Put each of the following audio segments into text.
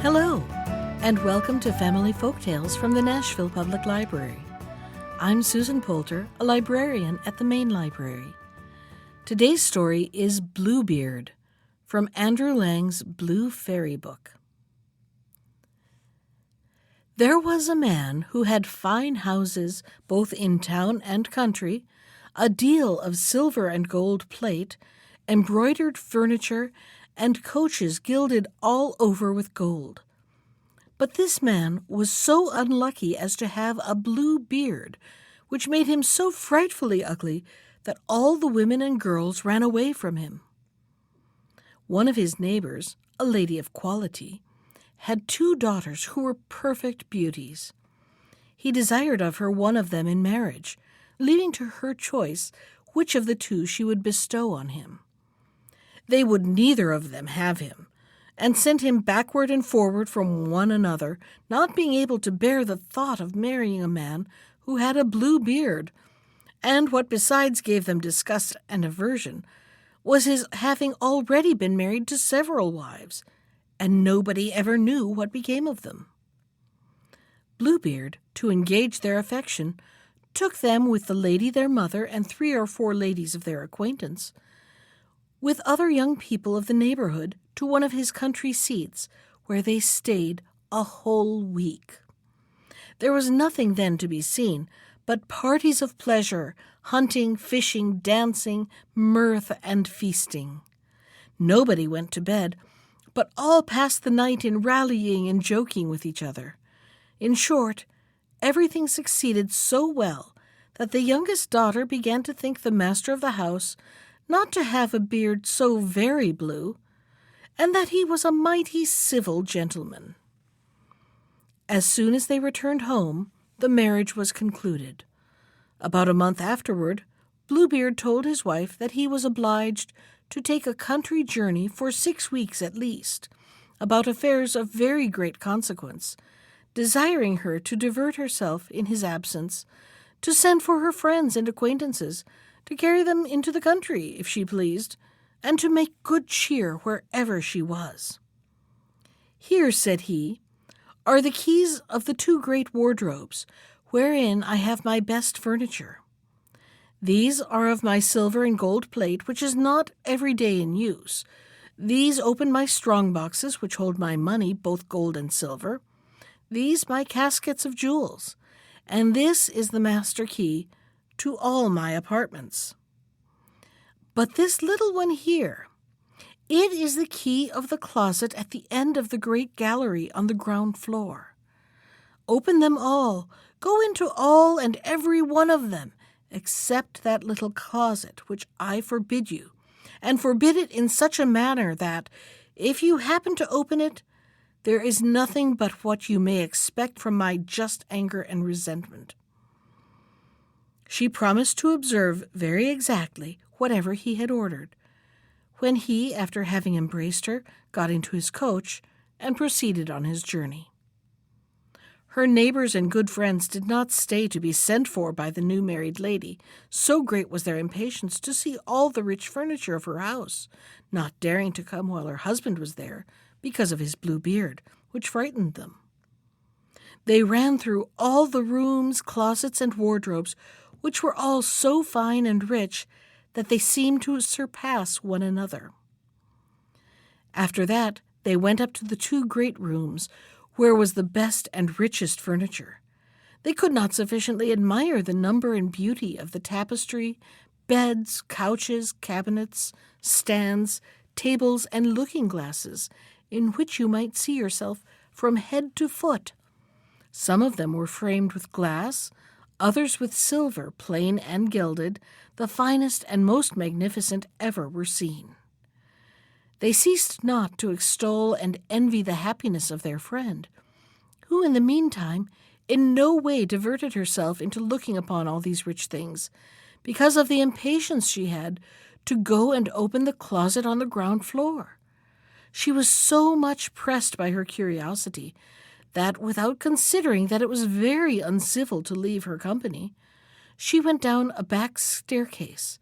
Hello, and welcome to Family Folktales from the Nashville Public Library. I'm Susan Poulter, a librarian at the main library. Today's story is Bluebeard, from Andrew Lang's Blue Fairy Book. There was a man who had fine houses both in town and country, a deal of silver and gold plate, embroidered furniture, and coaches gilded all over with gold. But this man was so unlucky as to have a blue beard, which made him so frightfully ugly that all the women and girls ran away from him. One of his neighbors, a lady of quality, had 2 daughters who were perfect beauties. He desired of her one of them in marriage, leaving to her choice which of the 2 she would bestow on him. They would neither of them have him, and sent him backward and forward from one another, not being able to bear the thought of marrying a man who had a blue beard, and what besides gave them disgust and aversion was his having already been married to several wives, and nobody ever knew what became of them. Bluebeard, to engage their affection, took them with the lady their mother and 3 or 4 ladies of their acquaintance, with other young people of the neighborhood, to one of his country seats, where they stayed a whole week. There was nothing then to be seen but parties of pleasure, hunting, fishing, dancing, mirth, and feasting. Nobody went to bed, but all passed the night in rallying and joking with each other. In short, everything succeeded so well that the youngest daughter began to think the master of the house not to have a beard so very blue, and that he was a mighty civil gentleman. As soon as they returned home, the marriage was concluded. About a month afterward, Bluebeard told his wife that he was obliged to take a country journey for 6 weeks at least, about affairs of very great consequence, desiring her to divert herself in his absence, to send for her friends and acquaintances, to carry them into the country, if she pleased, and to make good cheer wherever she was. Here, said he, are the keys of the 2 great wardrobes, wherein I have my best furniture. These are of my silver and gold plate, which is not every day in use. These open my strong boxes, which hold my money, both gold and silver. These my caskets of jewels. And this is the master key to all my apartments. But this little one here, it is the key of the closet at the end of the great gallery on the ground floor. Open them all, go into all and every one of them, except that little closet which I forbid you, and forbid it in such a manner that, if you happen to open it, there is nothing but what you may expect from my just anger and resentment. She promised to observe very exactly whatever he had ordered, when he, after having embraced her, got into his coach and proceeded on his journey. Her neighbors and good friends did not stay to be sent for by the new married lady, so great was their impatience to see all the rich furniture of her house, not daring to come while her husband was there, because of his blue beard, which frightened them. They ran through all the rooms, closets, and wardrobes, which were all so fine and rich that they seemed to surpass one another. After that, they went up to the 2 great rooms, where was the best and richest furniture. They could not sufficiently admire the number and beauty of the tapestry, beds, couches, cabinets, stands, tables, and looking-glasses, in which you might see yourself from head to foot. Some of them were framed with glass, others with silver, plain and gilded, the finest and most magnificent ever were seen. They ceased not to extol and envy the happiness of their friend, who in the meantime in no way diverted herself into looking upon all these rich things, because of the impatience she had to go and open the closet on the ground floor. She was so much pressed by her curiosity that, without considering that it was very uncivil to leave her company, she went down a back staircase,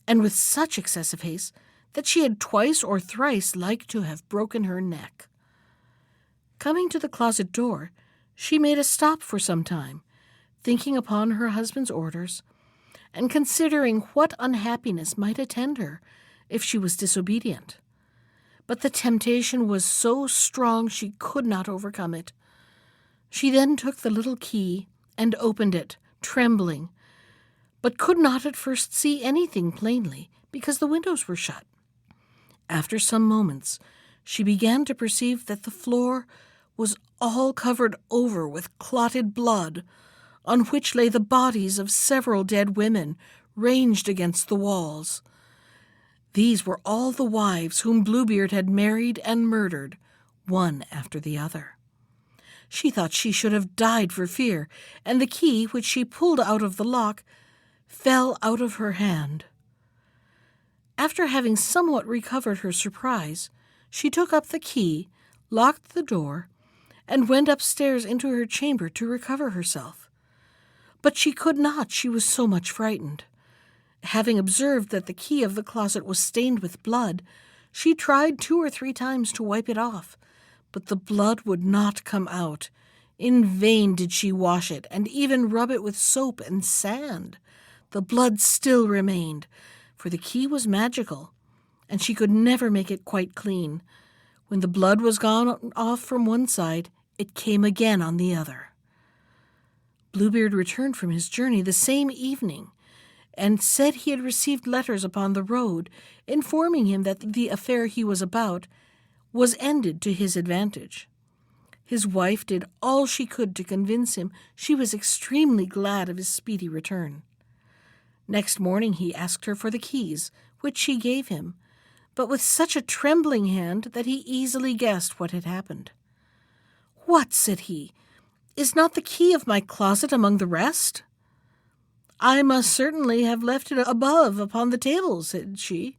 and with such excessive haste that she had twice or thrice like to have broken her neck. Coming to the closet door, she made a stop for some time, thinking upon her husband's orders, and considering what unhappiness might attend her if she was disobedient. But the temptation was so strong she could not overcome it. She then took the little key and opened it, trembling, but could not at first see anything plainly because the windows were shut. After some moments, she began to perceive that the floor was all covered over with clotted blood, on which lay the bodies of several dead women ranged against the walls. These were all the wives whom Bluebeard had married and murdered, one after the other. She thought she should have died for fear, and the key, which she pulled out of the lock, fell out of her hand. After having somewhat recovered her surprise, she took up the key, locked the door, and went upstairs into her chamber to recover herself. But she could not, she was so much frightened. Having observed that the key of the closet was stained with blood, she tried 2 or 3 times to wipe it off, but the blood would not come out. In vain did she wash it, and even rub it with soap and sand. The blood still remained, for the key was magical, and she could never make it quite clean. When the blood was gone off from one side, it came again on the other. Bluebeard returned from his journey the same evening, and said he had received letters upon the road, informing him that the affair he was about was ended to his advantage. His wife did all she could to convince him she was extremely glad of his speedy return. Next morning he asked her for the keys, which she gave him, but with such a trembling hand that he easily guessed what had happened. "What," said he, "is not the key of my closet among the rest?" "I must certainly have left it above upon the table," said she.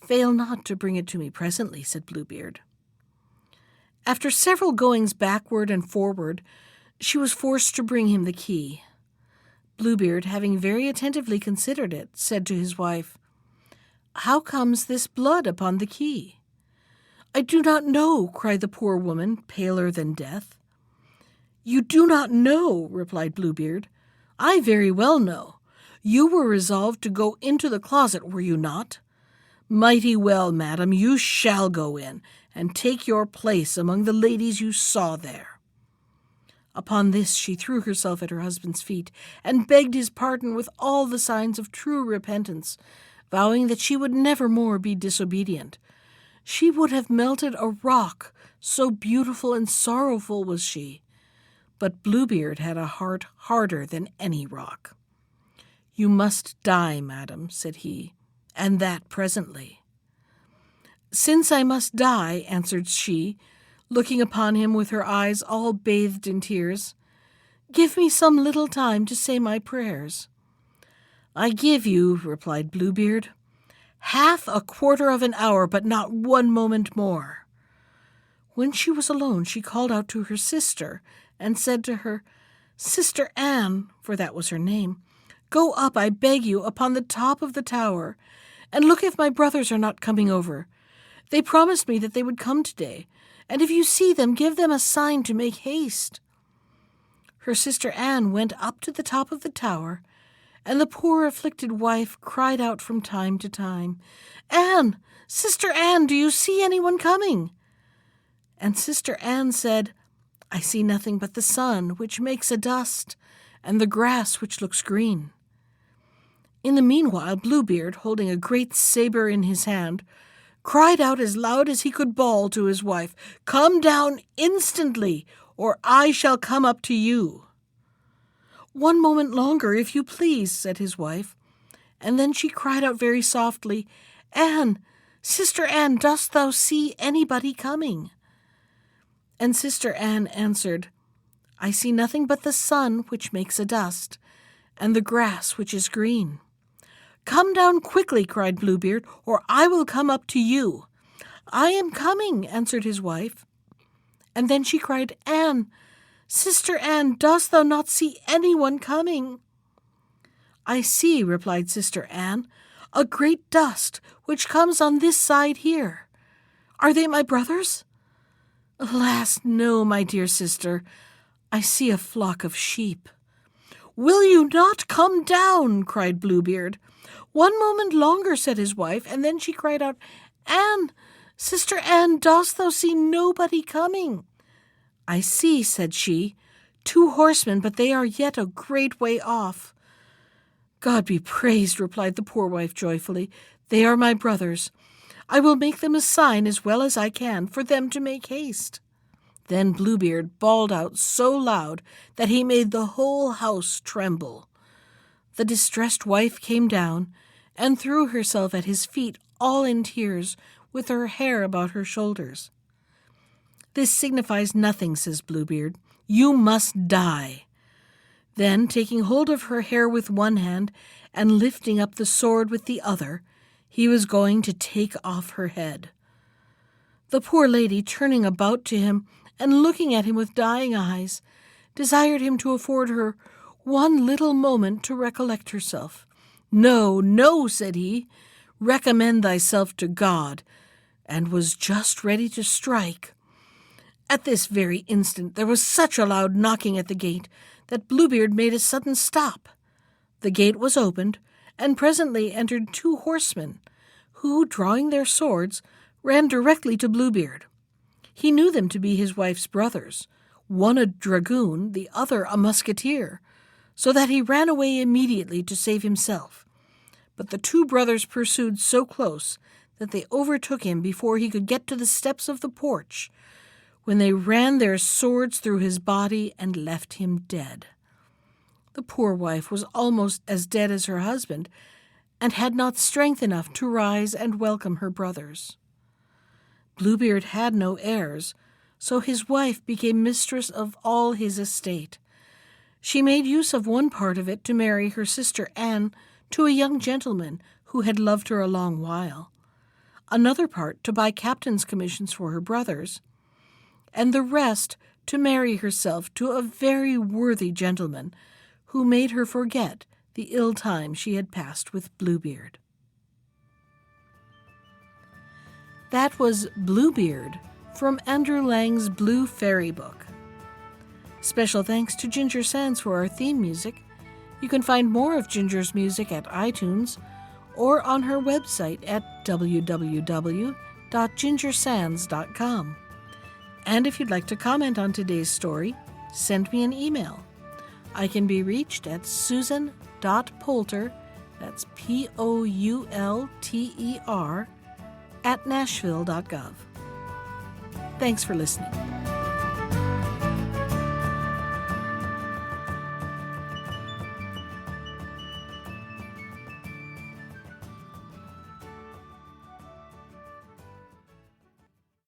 "Fail not to bring it to me presently," said Bluebeard. After several goings backward and forward, she was forced to bring him the key. Bluebeard, having very attentively considered it, said to his wife, "How comes this blood upon the key?" "I do not know," cried the poor woman, paler than death. "You do not know," replied Bluebeard. "I very well know. You were resolved to go into the closet, were you not? Mighty well, madam, you shall go in, and take your place among the ladies you saw there." Upon this she threw herself at her husband's feet, and begged his pardon with all the signs of true repentance, vowing that she would never more be disobedient. She would have melted a rock, so beautiful and sorrowful was she. But Bluebeard had a heart harder than any rock. "You must die, madam," said he, "and that presently." "Since I must die," answered she, looking upon him with her eyes all bathed in tears, "give me some little time to say my prayers." "I give you," replied Bluebeard, "half a quarter of an hour, but not 1 moment more." When she was alone, she called out to her sister, and said to her, "Sister Anne," for that was her name, "go up, I beg you, upon the top of the tower, and look if my brothers are not coming over. They promised me that they would come today, and if you see them, give them a sign to make haste." Her sister Anne went up to the top of the tower, and the poor afflicted wife cried out from time to time, "Anne, Sister Anne, do you see anyone coming?" And Sister Anne said, "I see nothing but the sun, which makes a dust, and the grass, which looks green." In the meanwhile, Bluebeard, holding a great saber in his hand, cried out as loud as he could bawl to his wife, "Come down instantly, or I shall come up to you." "1 moment longer, if you please," said his wife, and then she cried out very softly, "Anne, Sister Anne, dost thou see anybody coming?" And Sister Anne answered, "I see nothing but the sun, which makes a dust, and the grass, which is green." "Come down quickly," cried Bluebeard, "or I will come up to you." "I am coming," answered his wife. And then she cried, "Anne, Sister Anne, dost thou not see anyone coming?" "I see," replied Sister Anne, "a great dust, which comes on this side here. Are they my brothers?" Alas, no, my dear sister. I see a flock of sheep. Will you not come down? Cried Bluebeard. One moment longer, said his wife, and then she cried out, Anne, Sister Anne, dost thou see nobody coming? I see, said she, 2 horsemen, but they are yet a great way off. God be praised, replied the poor wife joyfully. They are my brothers. I will make them a sign as well as I can for them to make haste. Then Bluebeard bawled out so loud that he made the whole house tremble. The distressed wife came down and threw herself at his feet, all in tears, with her hair about her shoulders. This signifies nothing, says Bluebeard. You must die. Then, taking hold of her hair with one hand and lifting up the sword with the other, he was going to take off her head. The poor lady, turning about to him and looking at him with dying eyes, desired him to afford her one little moment to recollect herself. No, no, said he, recommend thyself to God, and was just ready to strike. At this very instant there was such a loud knocking at the gate that Bluebeard made a sudden stop. The gate was opened, and presently entered 2 horsemen, who, drawing their swords, ran directly to Bluebeard. He knew them to be his wife's brothers, one a dragoon, the other a musketeer, so that he ran away immediately to save himself. But the 2 brothers pursued so close that they overtook him before he could get to the steps of the porch, when they ran their swords through his body and left him dead. The poor wife was almost as dead as her husband, and had not strength enough to rise and welcome her brothers. Bluebeard had no heirs, so his wife became mistress of all his estate. She made use of one part of it to marry her sister Anne to a young gentleman who had loved her a long while, another part to buy captain's commissions for her brothers, and the rest to marry herself to a very worthy gentleman who made her forget the ill time she had passed with Bluebeard. That was Bluebeard from Andrew Lang's Blue Fairy Book. Special thanks to Ginger Sands for our theme music. You can find more of Ginger's music at iTunes or on her website at www.gingersands.com. And if you'd like to comment on today's story, send me an email. I can be reached at susan.poulter, that's Poulter, @nashville.gov. Thanks for listening.